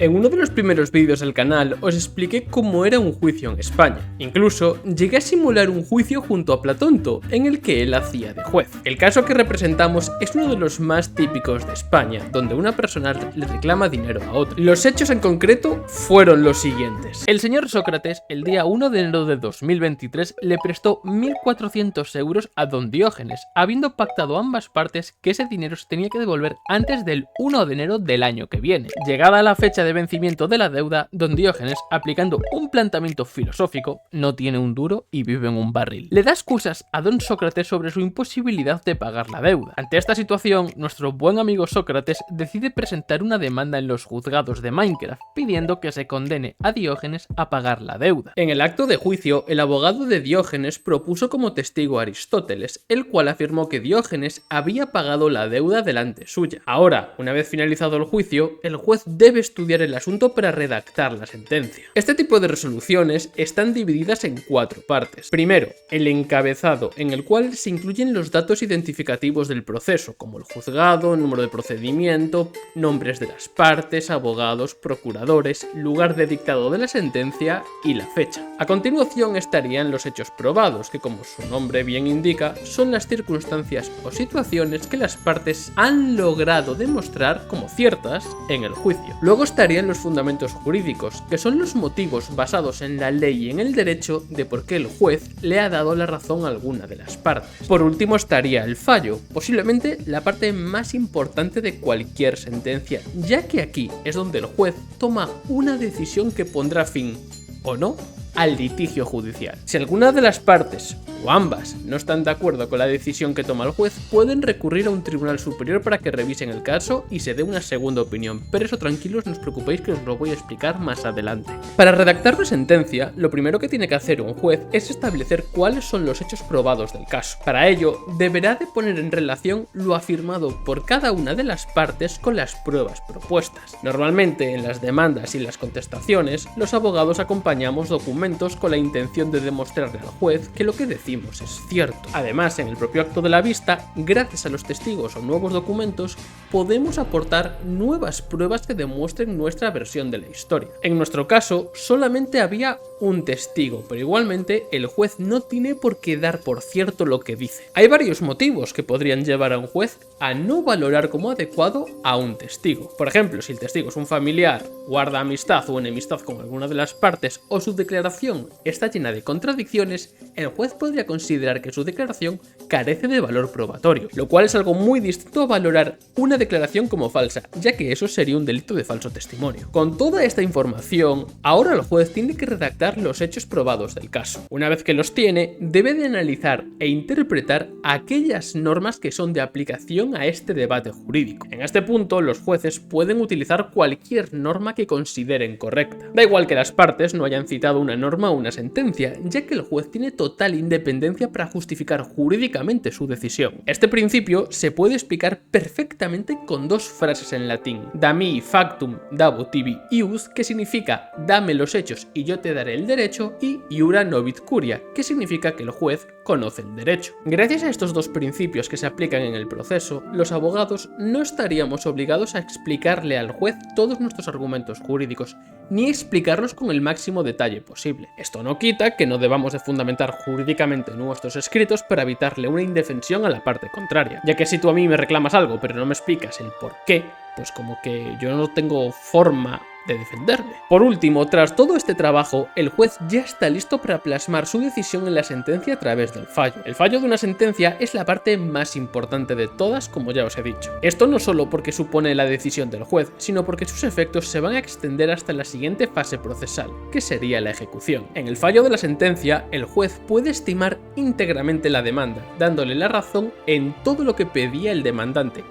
En uno de los primeros vídeos del canal os expliqué cómo era un juicio en España. Incluso llegué a simular un juicio junto a Platonto, en el que él hacía de juez. El caso que representamos es uno de los más típicos de España, donde una persona le reclama dinero a otra. Los hechos en concreto fueron los siguientes. El señor Sócrates, el día 1 de enero de 2023, le prestó 1.400 euros a don Diógenes, habiendo pactado ambas partes que ese dinero se tenía que devolver antes del 1 de enero del año que viene. Llegada la fecha de vencimiento de la deuda, don Diógenes, aplicando un planteamiento filosófico, no tiene un duro y vive en un barril. Le da excusas a don Sócrates sobre su imposibilidad de pagar la deuda. Ante esta situación, nuestro buen amigo Sócrates decide presentar una demanda en los juzgados de Minecraft, pidiendo que se condene a Diógenes a pagar la deuda. En el acto de juicio, el abogado de Diógenes propuso como testigo a Aristóteles, el cual afirmó que Diógenes había pagado la deuda delante suya. Ahora, una vez finalizado el juicio, el juez debe estudiar el asunto para redactar la sentencia. Este tipo de resoluciones están divididas en 4 partes. Primero, el encabezado, en el cual se incluyen los datos identificativos del proceso, como el juzgado, número de procedimiento, nombres de las partes, abogados, procuradores, lugar de dictado de la sentencia y la fecha. A continuación estarían los hechos probados, que como su nombre bien indica, son las circunstancias o situaciones que las partes han logrado demostrar como ciertas en el juicio. Luego estarían los fundamentos jurídicos, que son los motivos basados en la ley y en el derecho de por qué el juez le ha dado la razón a alguna de las partes. Por último estaría el fallo, posiblemente la parte más importante de cualquier sentencia, ya que aquí es donde el juez toma una decisión que pondrá fin, o no, al litigio judicial. Si alguna de las partes, o ambas, no están de acuerdo con la decisión que toma el juez, pueden recurrir a un tribunal superior para que revisen el caso y se dé una segunda opinión, pero eso tranquilos, no os preocupéis que os lo voy a explicar más adelante. Para redactar una sentencia, lo primero que tiene que hacer un juez es establecer cuáles son los hechos probados del caso. Para ello, deberá de poner en relación lo afirmado por cada una de las partes con las pruebas propuestas. Normalmente, en las demandas y las contestaciones, los abogados acompañamos documentos con la intención de demostrarle al juez que lo que decimos es cierto. Además, en el propio acto de la vista, gracias a los testigos o nuevos documentos, podemos aportar nuevas pruebas que demuestren nuestra versión de la historia. En nuestro caso, solamente había un testigo, pero igualmente el juez no tiene por qué dar por cierto lo que dice. Hay varios motivos que podrían llevar a un juez a no valorar como adecuado a un testigo. Por ejemplo, si el testigo es un familiar, guarda amistad o enemistad con alguna de las partes, o su declaración está llena de contradicciones, el juez podría considerar que su declaración carece de valor probatorio, lo cual es algo muy distinto a valorar una declaración como falsa, ya que eso sería un delito de falso testimonio. Con toda esta información, ahora el juez tiene que redactar los hechos probados del caso. Una vez que los tiene, debe de analizar e interpretar aquellas normas que son de aplicación a este debate jurídico. En este punto, los jueces pueden utilizar cualquier norma que consideren correcta. Da igual que las partes no hayan citado una norma o una sentencia, ya que el juez tiene total independencia para justificar jurídicamente su decisión. Este principio se puede explicar perfectamente con 2 frases en latín: dami factum dabo tibi ius, que significa dame los hechos y yo te daré el derecho, y iura novit curia, que significa que el juez conoce el derecho. Gracias a estos 2 principios que se aplican en el proceso, los abogados no estaríamos obligados a explicarle al juez todos nuestros argumentos jurídicos, ni explicarlos con el máximo detalle posible. Esto no quita que no debamos de fundamentar jurídicamente nuestros escritos para evitarle una indefensión a la parte contraria, ya que si tú a mí me reclamas algo pero no me explicas el por qué, pues como que yo no tengo forma de defenderme. Por último, tras todo este trabajo, el juez ya está listo para plasmar su decisión en la sentencia a través del fallo. El fallo de una sentencia es la parte más importante de todas, como ya os he dicho. Esto no solo porque supone la decisión del juez, sino porque sus efectos se van a extender hasta la siguiente fase procesal, que sería la ejecución. En el fallo de la sentencia, el juez puede estimar íntegramente la demanda, dándole la razón en todo lo que pedía el demandante,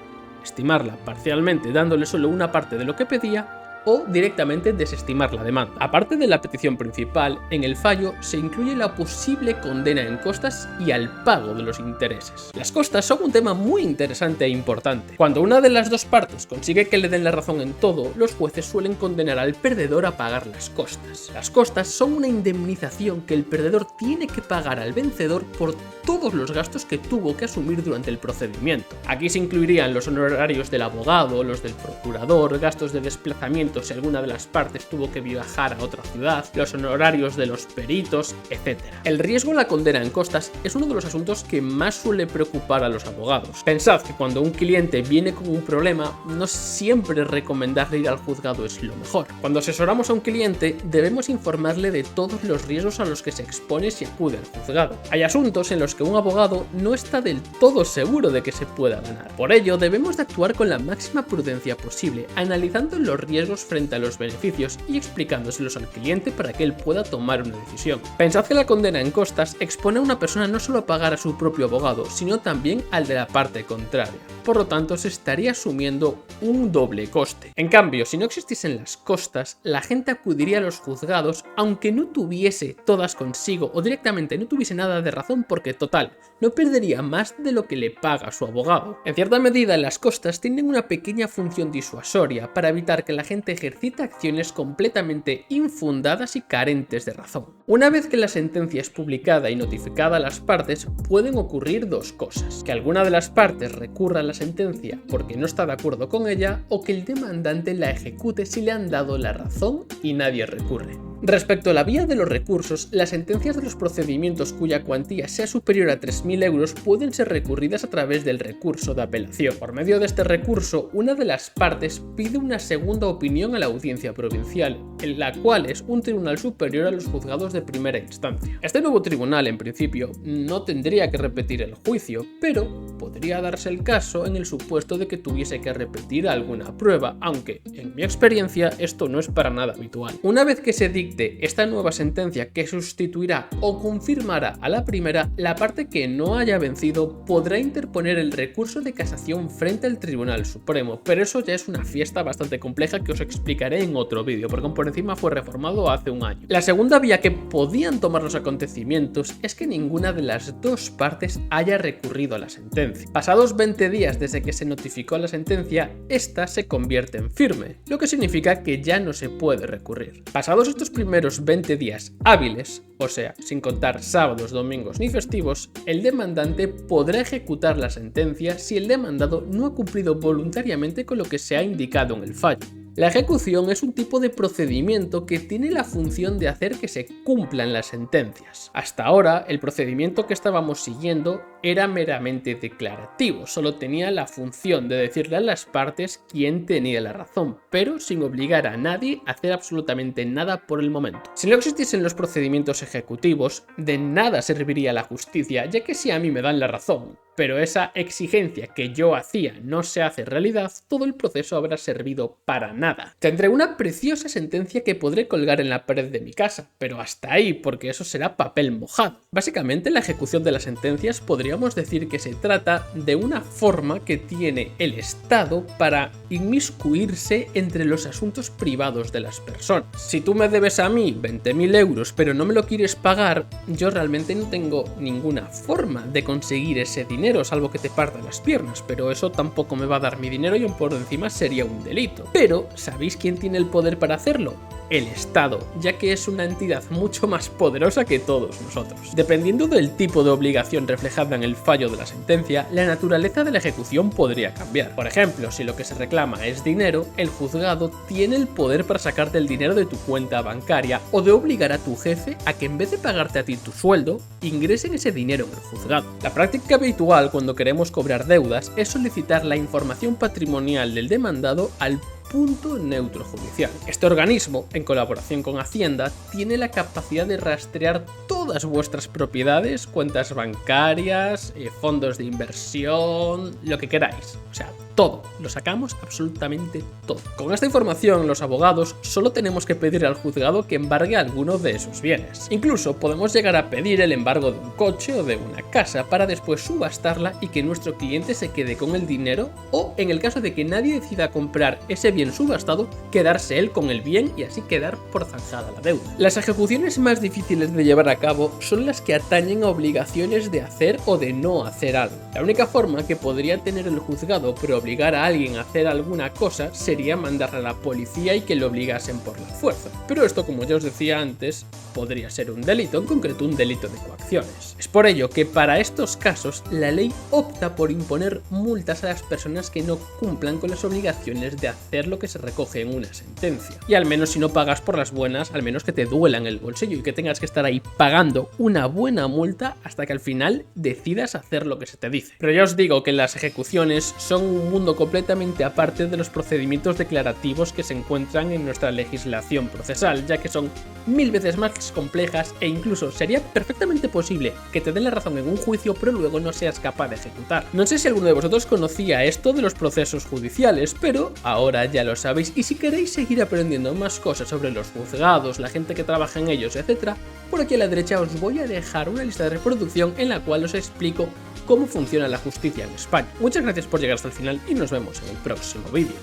estimarla parcialmente dándole solo una parte de lo que pedía, o directamente desestimar la demanda. Aparte de la petición principal, en el fallo se incluye la posible condena en costas y al pago de los intereses. Las costas son un tema muy interesante e importante. Cuando una de las 2 partes consigue que le den la razón en todo, los jueces suelen condenar al perdedor a pagar las costas. Las costas son una indemnización que el perdedor tiene que pagar al vencedor por todos los gastos que tuvo que asumir durante el procedimiento. Aquí se incluirían los honorarios del abogado, los del procurador, gastos de desplazamiento procedimiento si alguna de las partes tuvo que viajar a otra ciudad, los honorarios de los peritos, etc. El riesgo a la condena en costas es uno de los asuntos que más suele preocupar a los abogados. Pensad que cuando un cliente viene con un problema, no siempre recomendarle ir al juzgado es lo mejor. Cuando asesoramos a un cliente, debemos informarle de todos los riesgos a los que se expone si acude al juzgado. Hay asuntos en los que un abogado no está del todo seguro de que se pueda ganar. Por ello, debemos de actuar con la máxima prudencia posible, analizando los riesgos frente a los beneficios y explicándoselos al cliente para que él pueda tomar una decisión. Pensad que la condena en costas expone a una persona no solo a pagar a su propio abogado, sino también al de la parte contraria. Por lo tanto, se estaría asumiendo un doble coste. En cambio, si no existiesen las costas, la gente acudiría a los juzgados aunque no tuviese todas consigo o directamente no tuviese nada de razón porque, total, no perdería más de lo que le paga su abogado. En cierta medida, las costas tienen una pequeña función disuasoria para evitar que la gente ejercite acciones completamente infundadas y carentes de razón. Una vez que la sentencia es publicada y notificada a las partes, pueden ocurrir dos cosas: que alguna de las partes recurra a la sentencia porque no está de acuerdo con ella, o que el demandante la ejecute si le han dado la razón y nadie recurre. Respecto a la vía de los recursos, las sentencias de los procedimientos cuya cuantía sea superior a 3.000 euros pueden ser recurridas a través del recurso de apelación. Por medio de este recurso, una de las partes pide una segunda opinión a la audiencia provincial, en la cual es un tribunal superior a los juzgados de primera instancia. Este nuevo tribunal, en principio, no tendría que repetir el juicio, pero podría darse el caso en el supuesto de que tuviese que repetir alguna prueba, aunque, en mi experiencia, esto no es para nada habitual. Una vez que se dicte esta nueva sentencia que sustituirá o confirmará a la primera, la parte que no haya vencido podrá interponer el recurso de casación frente al Tribunal Supremo, pero eso ya es una fiesta bastante compleja que os explicaré en otro vídeo, porque por encima fue reformado hace un año. La segunda vía que podían tomar los acontecimientos es que ninguna de las dos partes haya recurrido a la sentencia. Pasados 20 días desde que se notificó la sentencia, esta se convierte en firme, lo que significa que ya no se puede recurrir. Pasados estos primeros 20 días hábiles, o sea, sin contar sábados, domingos ni festivos, el demandante podrá ejecutar la sentencia si el demandado no ha cumplido voluntariamente con lo que se ha indicado en el fallo. La ejecución es un tipo de procedimiento que tiene la función de hacer que se cumplan las sentencias. Hasta ahora, el procedimiento que estábamos siguiendo era meramente declarativo, solo tenía la función de decirle a las partes quién tenía la razón, pero sin obligar a nadie a hacer absolutamente nada por el momento. Si no existiesen los procedimientos ejecutivos, de nada serviría la justicia, ya que si a mí me dan la razón, pero esa exigencia que yo hacía no se hace realidad, todo el proceso habrá servido para nada. Tendré una preciosa sentencia que podré colgar en la pared de mi casa, pero hasta ahí, porque eso será papel mojado. Básicamente, la ejecución de las sentencias podríamos decir que se trata de una forma que tiene el Estado para inmiscuirse entre los asuntos privados de las personas. Si tú me debes a mí 20.000 euros pero no me lo quieres pagar, yo realmente no tengo ninguna forma de conseguir ese dinero, salvo que te partan las piernas, pero eso tampoco me va a dar mi dinero y por encima sería un delito. Pero, ¿sabéis quién tiene el poder para hacerlo? El Estado, ya que es una entidad mucho más poderosa que todos nosotros. Dependiendo del tipo de obligación reflejada en el fallo de la sentencia, la naturaleza de la ejecución podría cambiar. Por ejemplo, si lo que se reclama es dinero, el juzgado tiene el poder para sacarte el dinero de tu cuenta bancaria o de obligar a tu jefe a que en vez de pagarte a ti tu sueldo, ingresen ese dinero en el juzgado. La práctica habitual cuando queremos cobrar deudas es solicitar la información patrimonial del demandado al punto neutro judicial. Este organismo, en colaboración con Hacienda, tiene la capacidad de rastrear todas vuestras propiedades, cuentas bancarias, fondos de inversión, lo que queráis. O sea, todo. Lo sacamos absolutamente todo. Con esta información, los abogados solo tenemos que pedir al juzgado que embargue alguno de esos bienes. Incluso podemos llegar a pedir el embargo de un coche o de una casa para después subastarla y que nuestro cliente se quede con el dinero, o en el caso de que nadie decida comprar ese bien subastado, quedarse él con el bien y así quedar por zanjada la deuda. Las ejecuciones más difíciles de llevar a cabo son las que atañen a obligaciones de hacer o de no hacer algo. La única forma que podría tener el juzgado para obligar a alguien a hacer alguna cosa sería mandarle a la policía y que lo obligasen por la fuerza. Pero esto, como ya os decía antes, podría ser un delito, en concreto un delito de coacciones. Es por ello que para estos casos la ley opta por imponer multas a las personas que no cumplan con las obligaciones de hacer lo que se recoge en una sentencia. Y al menos si no pagas por las buenas, al menos que te duelan el bolsillo y que tengas que estar ahí pagando una buena multa hasta que al final decidas hacer lo que se te dice. Pero ya os digo que las ejecuciones son un mundo completamente aparte de los procedimientos declarativos que se encuentran en nuestra legislación procesal, ya que son 1000 veces más complejas e incluso sería perfectamente posible que te den la razón en un juicio pero luego no seas capaz de ejecutar. No sé si alguno de vosotros conocía esto de los procesos judiciales, pero ahora ya lo sabéis, y si queréis seguir aprendiendo más cosas sobre los juzgados, la gente que trabaja en ellos, etc., por aquí a la derecha os voy a dejar una lista de reproducción en la cual os explico cómo funciona la justicia en España. Muchas gracias por llegar hasta el final y nos vemos en el próximo vídeo.